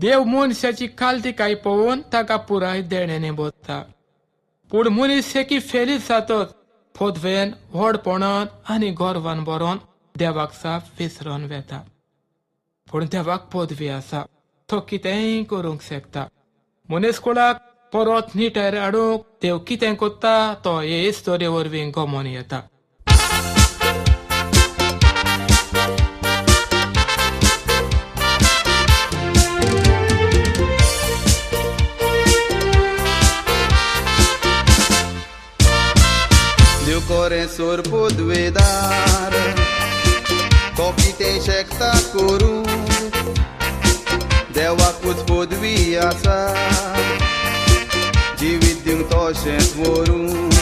देव मनशाची खालतिकाय पळोवन ताका पुराय देण्याने बोधता. पूण मनीस की फेलीत जातत फोदवेन व्हडपणान आनी गोरवान बरोन देवाक साप विसरोन वेता. पूण देवाक पदवी आसा, तो कितेंय करूंक शकता. मनीस कुळाक परत निटायर हाडूंक देव कितें कोत्ता तो हे हिस्टोरी वरवीं गमोन येता. देव कोरें सोर पदवेदार तो कितें शकता करूं. देवाकूच पदवी आसा जिवीत दिवंक तशेंच व्हरूंक.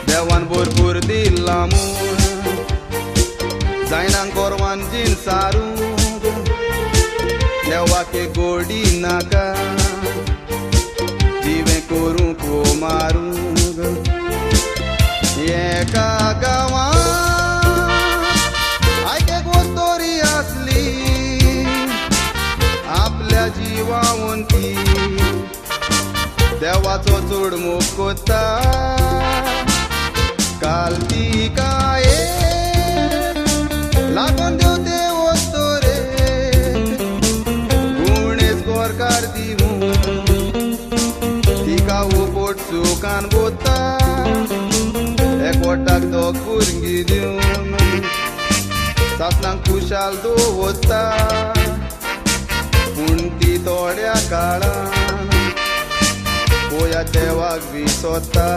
देवान भरपूर दिलां म्हूण जायना गोरवान जीण सारूंक. देवाक एक गोडी नाका जिवें करूंक वो मारूंक. एका गांवांत आयक वस्तोरी आसली आपल्या जिवावंती. देवाचो चड मोग कोत्ता खालतिकाय लागून देव ते वस्तोरे गुणेच गोरकार दिवूं. तिका उपोट सुखान बोत्ता एकवटाक दोग भुरगीं दिवन सासणांक खुशाल दवरता. पूण ती थोड्या काळान पोया देवाक विसरता.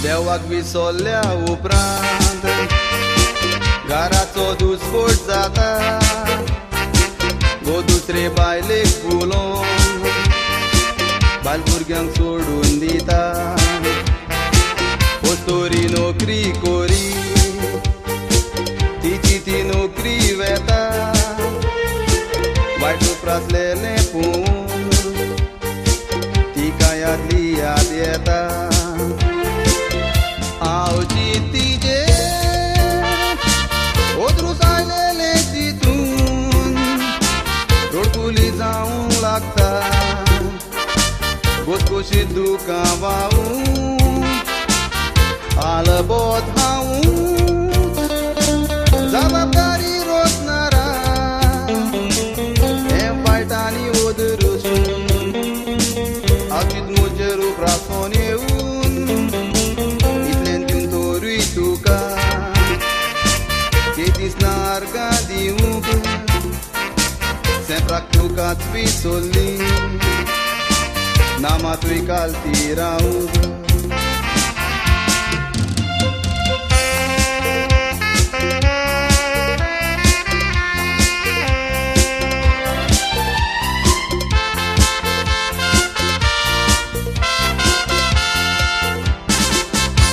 देवाक विसरल्या उपरांत घराचो दुस्फोट जाता. गो दुसरे बायलेक उलोवन बाल भुरग्यांक सोडून दिता. पोस्तोरी नोकरी कोरी तिची ती नोकरी वेता. वायट उपरासलेलें पळोवन तिका यादली याद येता. आवची तिजे ओद्रूस आयलेले तितून रोडकुली जावंक लागता. गोतकोशीत दुकां वावून आलबोत हावून जबाबदारी रोखनारा हें वायट आनी ओदरूसून आवचीत म्हजेर उपरासोन येवून इतलें दिवन तोरूय तुका के दिसना आर्गां दिवूंक सेंप्राक तुकाच विसरली. नामा तुई खालती रावूंक.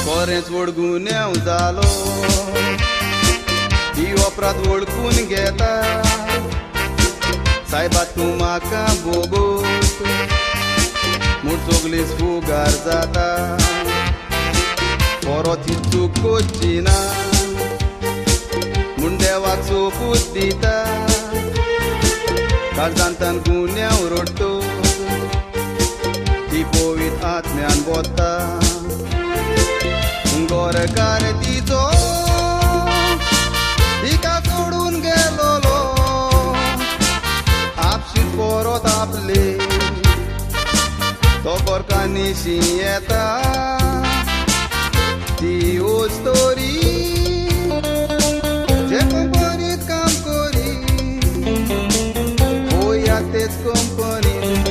कोरेंच वळगुन्यांव जालो ही अपराध वळखून घेता. सायबा तूं म्हाका बोगोत म्हूण चोगलीस फुगार जाता. परत ही चूक कोची ना म्हूण देवाक सोपूत दिता. काळजांतान गुन्यांव रडतो ती पवित्र आत्म्यान बोत्ता. गोरकार तिचो तिका सोडून गेलोलो आपशीत परत आपले. तो गोरकानिशी येता ती ओस्तोरी जे कंपनीत काम करी पोया तेच कंपनीत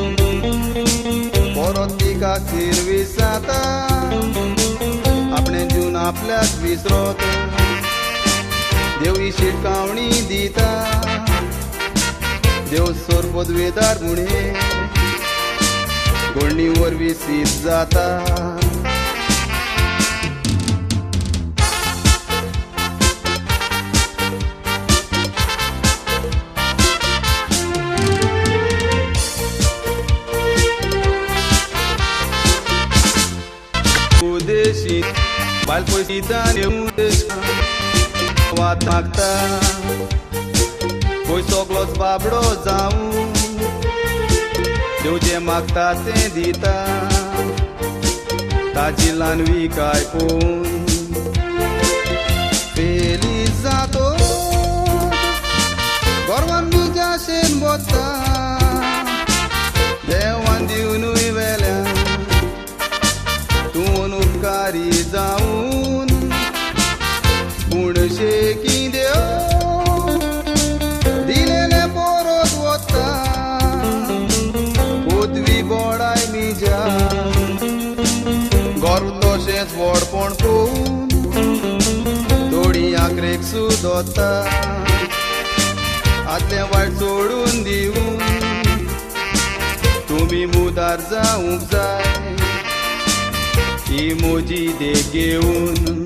परत तिका सर्वीस जाता. आपणे जीवन आपल्याक विसरत देव ही शिटकावणी दिता. देव सोर पदवेदार म्हणे गोडणी वरवीं सीत जाता. बायल पयसितान येवन वात मागता खंय सगळोच बाबडो जावं देव जें मागता तें दिता ताची ल्हानवी काय पळोवन फेलीज जातो गोरवान तुज्या शेन बोत्ता देवान दिवनूय वेल्या तूं उपकारी जावन पूण शेकी देव दिलेले परत वता पदवी बोडाय मिजा गोर तशेंच व्हडपण पळोवन थोडी आंकरेक सुदोता आदलें वायट सोडून दिवून तुमी मुदार जावंक जाय ही म्हजी देख घेवन